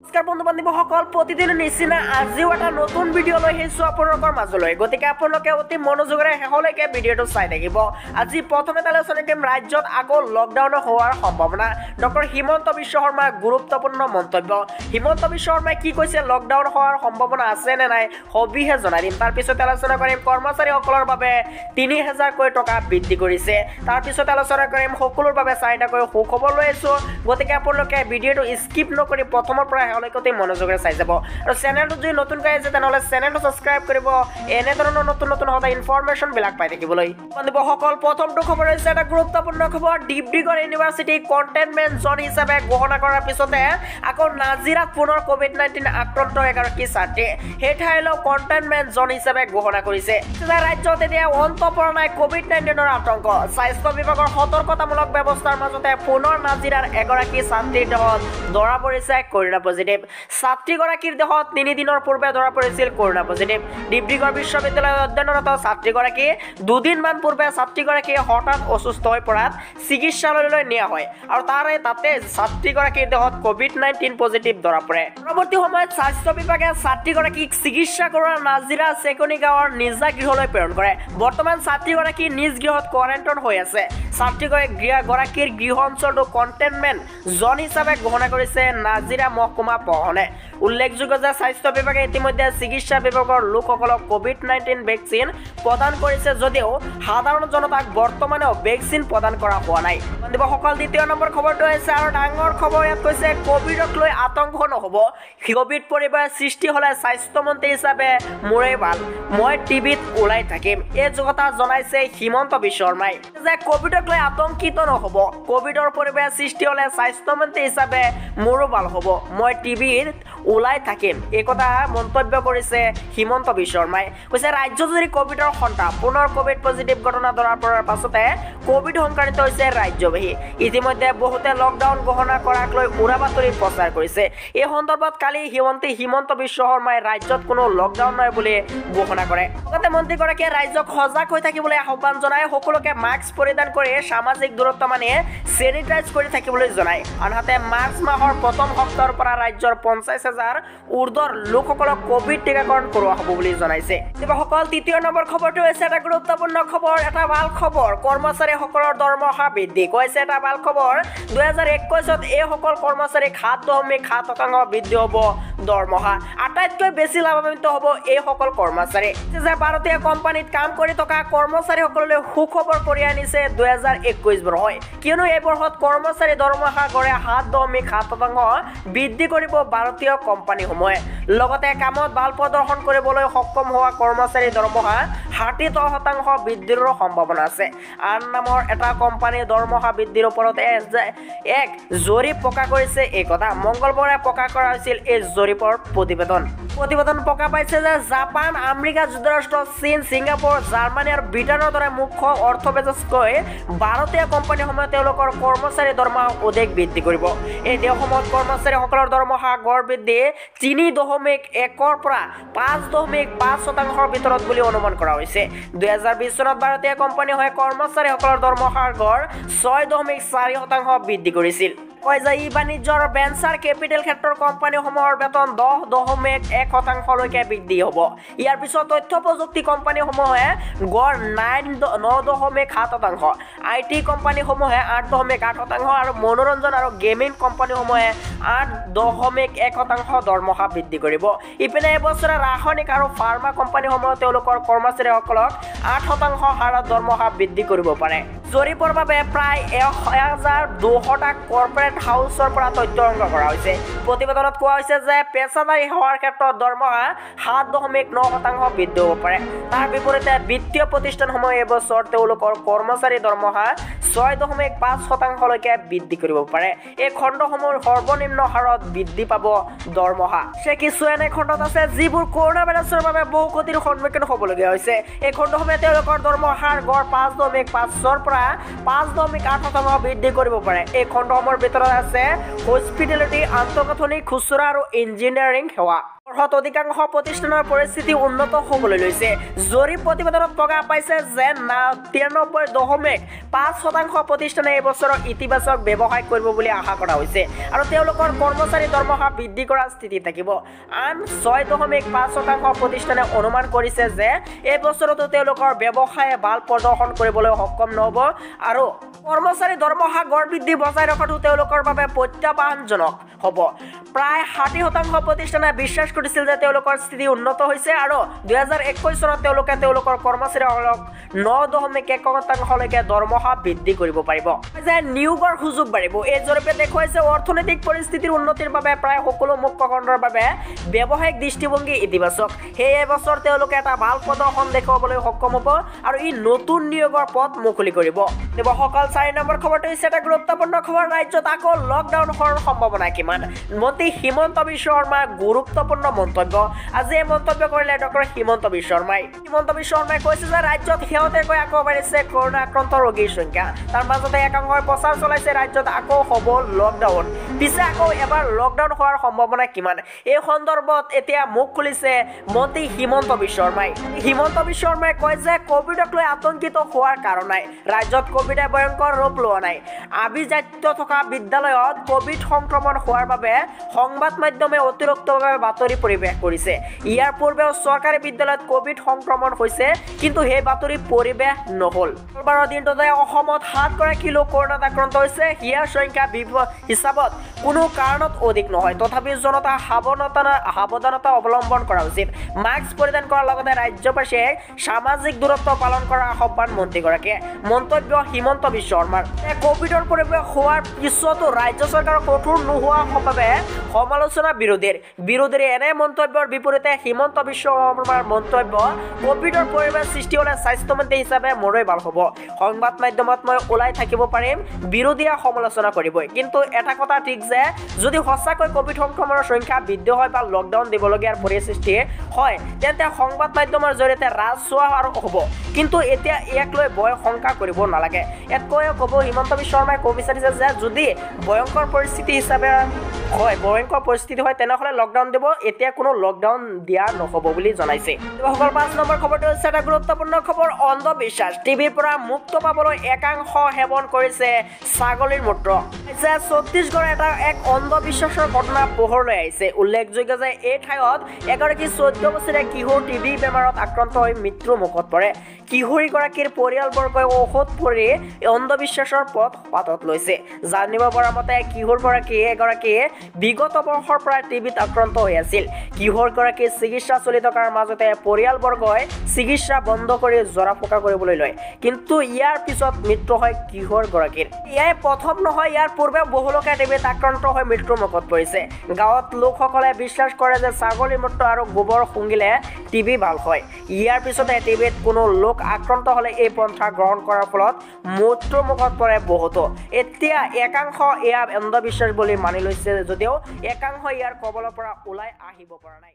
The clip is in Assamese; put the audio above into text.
নমস্কাৰ বন্ধু বান্ধৱীসকল প্ৰতিদিনৰ নিচিনা আজিও এটা নতুন ভিডিঅ' লৈ আহিছোঁ আপোনালোকৰ মাজলৈ গতিকে আপোনালোকে অতি মনোযোগেৰে শেষলৈকে ভিডিঅ'টো চাই থাকিব আজি প্ৰথমে আলোচনা কৰিম ৰাজ্যত আকৌ লকডাউন হোৱাৰ সম্ভাৱনা ডক্টৰ হিমন্ত বিশ্ব শৰ্মাৰ গুৰুত্বপূৰ্ণ মন্তব্য হিমন্ত বিশ্ব শৰ্মাই কি কৈছে লকডাউন হোৱাৰ সম্ভাৱনা আছে নে নাই সবিহে জনাই দিম তাৰ পিছত আলোচনা কৰিম কৰ্মচাৰীসকলৰ বাবে ৩০০০ কোটি টকা বৃদ্ধি কৰিছে তাৰ পিছত আলোচনা কৰিম সকলোৰ বাবে ৪টাকৈ সুখবৰ লৈ আছোঁ গতিকে আপোনালোকে ভিডিঅ'টো স্কিপ নকৰি প্ৰথমৰ পৰা শেষলৈকে মনোযোগেৰে চাই যাব আৰু চেনেলটো যদি নতুনকৈ আহিছে তেনেহ'লে চেনেলটো ছাবস্ক্ৰাইব কৰিব এনে ধৰণৰ নতুন নতুন সদায় ইনফৰমেশ্যন বিলাক পাই থাকিবলৈ বন্ধুসকল প্ৰথমটো খবৰ হৈছে এটা গুৰুত্বপূৰ্ণ খবৰ ডিব্ৰুগড় ইউনিভাৰ্চিটি কণ্টেইনমেণ্ট জোন হিচাপে ঘোষণা কৰাৰ পিছতে আকৌ নাজিৰাত পুনৰ কোভিড-19 আক্ৰান্ত এগৰাকী ছাত্ৰী সেই ঠাইলৈ কণ্টেইনমেণ্ট জোন হিচাপে ঘোষণা কৰিছে ৰাজ্যত এতিয়া অন্ত পৰা নাই কোভিড-19ৰ আতংক স্বাস্থ্য বিভাগৰ সতৰ্কতামূলক ব্যৱস্থাৰ মাজতে পুনৰ নাজিৰাৰ এগৰাকী ছাত্ৰীৰ দেহত ধৰা পৰিছে কৰোনা পজিটিভ ছাত্ৰীগৰাকীৰ দেহত ৩ দিনৰ পূৰ্বে ধৰা পৰিছিল কৰোনা পজিটিভ ডিব্ৰুগড় বিশ্ববিদ্যালয়ত অধ্যয়নৰত ছাত্ৰীগৰাকী দুদিনমান পূৰ্বে ছাত্ৰীগৰাকী হঠাৎ অসুস্থ হৈ পৰাত চিকিৎসালয়লৈ নিয়া হয় আৰু তাতে ছাত্ৰীগৰাকীৰ দেহত কোভিড-19 পজিটিভ ধৰা পৰে পৰৱৰ্তী সময়ত স্বাস্থ্য বিভাগে ছাত্ৰীগৰাকীক চিকিৎসা কৰোৱা নাজিৰা চেকনি গাঁৱৰ নিজা গৃহলৈ প্ৰেৰণ কৰে বৰ্তমান ছাত্ৰীগৰাকী নিজ গৃহত কোৱাৰেণ্টাইন হৈ আছে ছাত্ৰীগৰাকীৰ গৃহ অঞ্চলটো কণ্টেইনমেণ্ট জোন হিচাপে ঘোষণা কৰিছে নাজিৰা মহকুমা প্ৰশাসনে উল্লেখযোগ্য যে স্বাস্থ্য বিভাগে ইতিমধ্যে চিকিৎসা বিভাগৰ লোকসকলক কোভিড-19 ভেকচিন প্ৰদান কৰিছে যদিও সাধাৰণ জনতাক বৰ্তমানেও ভেকচিন প্ৰদান কৰা হোৱা নাই বন্ধুসকল দ্বিতীয় নম্বৰ খবৰটো হৈছে আৰু ডাঙৰ খবৰ ইয়াত কৈছে কোভিডক লৈ আতংক নহ'ব কোভিড পৰিবেশ সৃষ্টি হ'লে স্বাস্থ্যমন্ত্ৰী হিচাপে মোৰেই ভাল মই টিভিত ওলাই থাকিম এই কথা জনাইছে হিমন্ত বিশ্ব শৰ্মাই যে কোভিডক লৈ আতংকিত নহ'ব কোভিডৰ পৰিবেশ সৃষ্টি হ'লে স্বাস্থ্যমন্ত্ৰী হিচাপে মোৰো ভাল হ'ব মই টিভিত ওলাই থাকিম এই কথা মন্তব্য কৰিছে হিমন্ত বিশ্ব শৰ্মাই কৈছে ৰাজ্যত যদি কোভিডৰ সন্তাপ পুনৰ কোভিড পজিটিভ ঘটনা ধৰা পৰাৰ পাছতে কোভিড সংক্ৰামিত হৈছে ৰাজ্যবাসী ইতিমধ্যে বহুতে লকডাউন ঘোষণা কৰাক লৈ উৰা বাতৰি প্ৰচাৰ কৰিছে এই সন্দৰ্ভত কালি হিমন্ত বিশ্ব শৰ্মাই ৰাজ্যত কোনো লকডাউন নাই বুলি ঘোষণা কৰে লগতে মন্ত্ৰীগৰাকীয়ে ৰাজ্যক সজাগ হৈ থাকিবলৈ আহ্বান জনাই সকলোকে মাস্ক পৰিধান কৰি সামাজিক দূৰত্ব মানি চেনিটাইজ কৰি থাকিবলৈ জনায় আনহাতে মাৰ্চ মাহৰ প্ৰথম সপ্তাহৰ পৰা ৰাজ্যৰ ৫০,০০০ ঊৰ্ধৰ লোকসকলক কোভিড টীকাকৰণ কৰোৱা হ'ব বুলি জনাইছে সকল তৃতীয় নম্বৰ খবৰটো হৈছে এটা গুৰুত্বপূৰ্ণ খবৰ এটা ভাল খবৰ কৰ্মচাৰীসকলৰ দৰমহা বৃদ্ধি কৈছে এটা ভাল খবৰ ২০২১ত এইসকল কৰ্মচাৰীক ৭.৭% বৃদ্ধি হ'ব দৰমহা আটাইতকৈ বেছি লাভান্বিত হ'ব এইসকল কৰ্মচাৰী যে ভাৰতীয় কোম্পানীত কাম কৰি থকা কৰ্মচাৰীসকললৈ সুখবৰ কঢ়িয়াই আনিছে ২০২১ বৰ্ষই কিয়নো এই বৰ্ষত কৰ্মচাৰী দৰমহা গড়ে ৭.৭% বৃদ্ধি কৰিব ভাৰতীয় কোম্পানীসমূহে লগতে কামত ভাল প্ৰদৰ্শন কৰিবলৈ সক্ষম হোৱা কৰ্মচাৰী দৰমহা ৬০% বৃদ্ধিৰ সম্ভাৱনা আছে আন নামৰ এটা কোম্পানীৰ দৰমহা বৃদ্ধিৰ ওপৰত এক জৰীপ প্ৰকাশ কৰিছে এই কথা মংগলবাৰে প্ৰকাশ কৰা হৈছিল এই জৰীপৰ প্ৰতিবেদন প্ৰকাশ পাইছে যে জাপান আমেৰিকা যুক্তৰাষ্ট্ৰ চীন ছিংগাপুৰ জাৰ্মানী আৰু ব্ৰিটেইনৰ দৰে মুখ্য অৰ্থব্যৱস্থাতকৈ ভাৰতীয় কোম্পানীসমূহে তেওঁলোকৰ কৰ্মচাৰী দৰমহা অধিক বৃদ্ধি কৰিব এই দেশসমূহত কৰ্মচাৰীসকলৰ দৰমহা গড় বৃদ্ধি ৩.১ৰ পৰা ৫.৫% ভিতৰত বুলি অনুমান কৰা হৈছে ২০২০ চনত ভাৰতীয় কোম্পানীসমূহে কৰ্মচাৰীসকলৰ দৰমহাৰ গড় ৬.৪% বৃদ্ধি কৰিছিল কয় যে ই বাণিজ্য আৰু ভেঞ্চাৰ কেপিটেল ক্ষেত্ৰৰ কোম্পানীসমূহৰ বেতন ১০.১%লৈকে বৃদ্ধি হ'ব ইয়াৰ পিছত তথ্য প্ৰযুক্তি কোম্পানীসমূহে গড় ৯.৭% IT কোম্পানীসমূহে ৮.৮% আৰু মনোৰঞ্জন আৰু গেমিং কোম্পানীসমূহে ৮.১% দৰমহা বৃদ্ধি কৰিব ইপিনে এবছৰে ৰাসায়নিক আৰু ফাৰ্মা কোম্পানীসমূহে তেওঁলোকৰ কৰ্মচাৰীসকলক ৮% হাৰত দৰমহা বৃদ্ধি কৰিব পাৰে জৰীপৰ বাবে প্ৰায় ১,২০০টা কৰ্পৰেট হাউচৰ পৰা তথ্য সংগ্ৰহ কৰা হৈছে প্ৰতিবেদনত কোৱা হৈছে যে পেছাদাৰী সেৱাৰ ক্ষেত্ৰত দৰমহা ৭.৯% বৃদ্ধি হ'ব পাৰে তাৰ বিপৰীতে বিত্তীয় প্ৰতিষ্ঠানসমূহে এবছৰ তেওঁলোকৰ কৰ্মচাৰী দৰমহা ৬.৫%লৈকে বৃদ্ধি কৰিব পাৰে এই খণ্ডসমূহৰ সৰ্বনিম্ন হাৰত বৃদ্ধি পাব দৰমহা কিছু এনে খণ্ডত আছে যিবোৰ কৰোনা ভাইৰাছৰ বাবে বহু ক্ষতিৰ সন্মুখীন হ'বলগীয়া হৈছে এই খণ্ডসমূহে তেওঁলোকৰ দৰমহাৰ গড় ৫.৫ৰ পৰা ৫.৮% বৃদ্ধি কৰিব পাৰে এই খণ্ডসমূহৰ ভিতৰত আছে হস্পিটেলিটি আন্তঃগাঁথনি খুচুৰা আৰু ইঞ্জিনিয়াৰিং সেৱা অধিকাংশ প্ৰতিষ্ঠানৰ পৰিস্থিতি উন্নত হ'বলৈ লৈছে। জৰীপ প্ৰতিবেদনত প্ৰকাশ পাইছে যে 93.5% প্ৰতিষ্ঠানে এই বছৰত ইতিবাচক ব্যৱসায় কৰিব বুলি আশা কৰা হৈছে আৰু তেওঁলোকৰ কৰ্মচাৰী দৰমহা বৃদ্ধি কৰাৰ স্থিতি থাকিব। আন 6.5% প্ৰতিষ্ঠানে অনুমান কৰিছে যে এই বছৰতো তেওঁলোকৰ ব্যৱসায়ে ভাল প্ৰদৰ্শন কৰিবলৈ সক্ষম নহ'ব আৰু কৰ্মচাৰী দৰমহা গড় বৃদ্ধি বজাই ৰখাটো তেওঁলোকৰ বাবে প্ৰত্যাহ্বানজনক হ'ব। প্ৰায় 60% প্ৰতিষ্ঠানে বিশ্বাস কৰিছিল যে তেওঁলোকৰ স্থিতি উন্নত হৈছে আৰু 2021 চনত তেওঁলোকে তেওঁলোকৰ কৰ্মচাৰীসকলক 9.1%লৈকে দৰমহা বৃদ্ধি কৰিব পাৰিব যে নিয়োগৰ সুযোগ বাঢ়িব। এই জৰীপে দেখুৱাইছে অৰ্থনৈতিক পৰিস্থিতিৰ উন্নতিৰ বাবে প্ৰায় সকলো মুখ্য খণ্ডৰ বাবে ব্যৱসায়িক দৃষ্টিভংগী ইতিবাচক। সেয়ে এবছৰ তেওঁলোকে এটা ভাল প্ৰদৰ্শন দেখুৱাবলৈ সক্ষম হ'ব আৰু ই নতুন নিয়োগৰ পথ মুকলি কৰিব। ব্যৱসায়সকল 4 নম্বৰ খবৰটো হৈছে এটা গুৰুত্বপূৰ্ণ খবৰ। ৰাজ্যত আকৌ লকডাউন হোৱাৰ সম্ভাৱনা কিমান? মন্ত্ৰী হিমন্ত বিশ্ব শৰ্মাৰ গুৰুত্বপূৰ্ণ মন্তব্য। আজি এই মন্তব্য কৰিলে ডক্টৰ হিমন্ত বিশ্ব শৰ্মাই। হিমন্ত বিশ্ব শৰ্মাই কৈছে যে ৰাজ্যত শেহতীয়াকৈ আকৌ বাঢ়িছে কৰোনা আক্ৰান্ত ৰোগীৰ সংখ্যা। তাৰ মাজতে একাংশই প্ৰচাৰ চলাইছে ৰাজ্যত আকৌ হ'ব লকডাউন। পিছে আকৌ এবাৰ লকডাউন হোৱাৰ সম্ভাৱনা কিমান? এই সন্দৰ্ভত এতিয়া মুখ খুলিছে মন্ত্ৰী হিমন্ত বিশ্ব শৰ্মাই। হিমন্ত বিশ্ব শৰ্মাই কয় যে কোভিডক লৈ আতংকিত হোৱাৰ কাৰণ নাই। ৰাজ্যত কোভিডে ভয়ংকৰ ৰূপ লোৱা নাই। আভিজাত্য থকা বিদ্যালয়ত কোভিড সংক্ৰমণ হোৱাৰ বাবে সংবাদ মাধ্যমে অতিৰিক্তভাৱে বাতৰি পৰিৱেশ কৰিছে। ইয়াৰ পূৰ্বেও চৰকাৰী বিদ্যালয়ত কোভিড সংক্ৰমণ হৈছে, কিন্তু সেই বাতৰি পৰিৱেশ নহ'ল। মঙলবাৰৰ দিনটোতে অসমত 7গৰাকী লোক কৰোনাত আক্ৰান্ত হৈছে। ইয়াৰ সংখ্যা হিচাপত কোনো কাৰণত অধিক নহয়। তথাপিও জনতা সাৱধানতা অৱলম্বন কৰা উচিত। মাস্ক পৰিধান কৰাৰ লগতে ৰাজ্যবাসীয়ে সামাজিক দূৰত্ব পালন কৰাৰ আহ্বান মন্ত্ৰীগৰাকীয়ে। মন্তব্য হিমন্ত বিশ্ব শৰ্মাৰ। কোভিডৰ পৰিৱেশ হোৱাৰ পিছতো ৰাজ্য চৰকাৰৰ কঠোৰ নোহোৱা বাবে সমালোচনা বিৰোধীৰ এনে মন্তব্যৰ বিপৰীতে হিমন্ত বিশ্ব শৰ্মাৰ মন্তব্য, কোভিডৰ পৰিৱেশ সৃষ্টি হ'লে স্বাস্থ্যমন্ত্ৰী হিচাপে মোৰেই ভাল হ'ব। সংবাদ মাধ্যমত মই ওলাই থাকিব পাৰিম, বিৰোধীয়ে সমালোচনা কৰিবই। কিন্তু এটা কথা ঠিক যে যদি সঁচাকৈ কোভিড সংক্ৰমণৰ সংখ্যা বৃদ্ধি হয় বা লকডাউন দিবলগীয়াৰ পৰিস্থিতি হয়, তেন্তে সংবাদ মাধ্যমৰ জৰিয়তে ৰাজচোৱা আৰু হ'ব। কিন্তু এতিয়া ইয়াক লৈ ভয় শংকা কৰিব নালাগে। ইয়াতকৈ ক'ব হিমন্ত বিশ্ব শৰ্মাই ক'ব বিচাৰিছে যে যদি ভয়ংকৰ পৰিস্থিতি হয় তেনেহ'লে লকডাউন দিব। এতিয়া কোনো লকডাউন দিয়া নহ'ব বুলি জনাইছে। 5 নম্বৰ খবৰটো হৈছে এটা গুৰুত্বপূৰ্ণ খবৰ। অন্ধবিশ্বাস। টিভিৰ পৰা মুক্ত পাবলৈ একাংশ সেৱন কৰিছে ছাগলীৰ মূত্ৰ। ছত্তীশগড়ৰ এক অন্ধবিশ্বাসৰ ঘটনা পোহৰলৈ আহিছে। উল্লেখযোগ্য যে এই ঠাইত এগৰাকী 14 বছৰীয়া কিশোৰ টিবি বেমাৰত আক্ৰান্ত হৈ মৃত্যুৰ মুখত পৰে। কিশোৰীগৰাকীৰ পৰিয়ালবৰ্গই ঔষধ পৰি অন্ধবিশ্বাসৰ পথ বাটত লৈছে। জানিব পৰা মতে কিশোৰগৰাকীয়ে বিগত বৰ্ষৰ পৰা টিবিত আক্ৰান্ত হৈ আছিল। কিশোৰগৰাকীৰ চিকিৎসা চলি থকাৰ মাজতে পৰিয়ালবৰ্গই চিকিৎসা বন্ধ কৰি জৰা ফুকা কৰিবলৈ লয়। কিন্তু ইয়াৰ পিছত মৃত্যু হয় কিশোৰগৰাকীৰ। ইয়াই প্ৰথম নহয়, ইয়াৰ পূৰ্বে বহু লোকে টিবিত আক্ৰান্ত হৈ মৃত্যুৰ মুখত পৰিছে। গাঁৱত লোকসকলে বিশ্বাস কৰে যে ছাগলীৰ মূত্ৰ আৰু গোবৰ শুঙিলে টিবি ভাল হয়। ইয়াৰ পিছতে টিবিত কোনো লোক আক্ৰান্ত হ'লে এই পন্থা গ্ৰহণ কৰাৰ ফলত মৃত্যুৰ মুখত পৰে বহুতো। এতিয়া একাংশ এয়া অন্ধবিশ্বাস বুলি মানি লৈছে যদিও একাংশ ইয়াৰ কবলৰ পৰা ওলাই আহিব পৰা নাই।